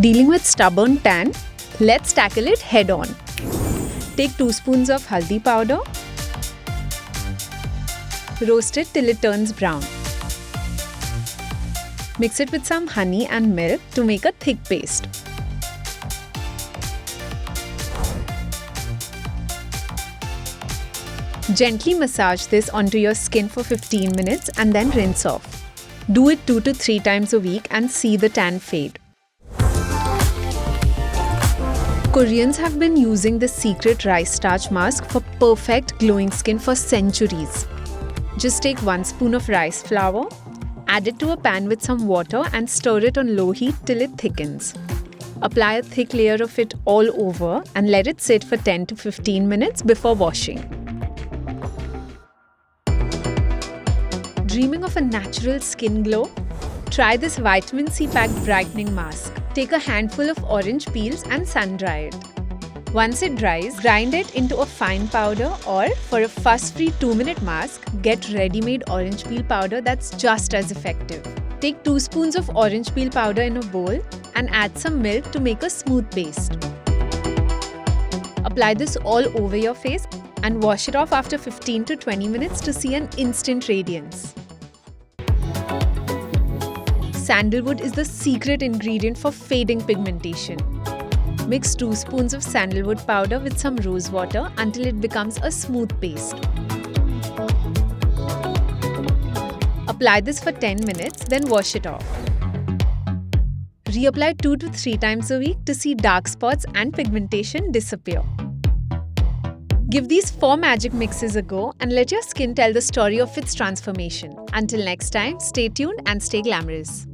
Dealing with stubborn tan? Let's tackle it head on. Take 2 spoons of haldi powder. Roast it till it turns brown. Mix it with some honey and milk to make a thick paste. Gently massage this onto your skin for 15 minutes and then rinse off. Do it 2 to 3 times a week and see the tan fade. Koreans have been using the secret rice starch mask for perfect glowing skin for centuries. Just take 1 spoon of rice flour, add it to a pan with some water and stir it on low heat till it thickens. Apply a thick layer of it all over and let it sit for 10 to 15 minutes before washing. Dreaming of a natural skin glow? Try this vitamin C packed brightening mask. Take a handful of orange peels and sun dry it. Once it dries, grind it into a fine powder, or for a fuss-free 2-minute mask, get ready-made orange peel powder that's just as effective. Take 2 spoons of orange peel powder in a bowl and add some milk to make a smooth paste. Apply this all over your face and wash it off after 15 to 20 minutes to see an instant radiance. Sandalwood is the secret ingredient for fading pigmentation. Mix 2 spoons of sandalwood powder with some rose water until it becomes a smooth paste. Apply this for 10 minutes, then wash it off. Reapply 2 to 3 times a week to see dark spots and pigmentation disappear. Give these 4 magic mixes a go and let your skin tell the story of its transformation. Until next time, stay tuned and stay glamorous.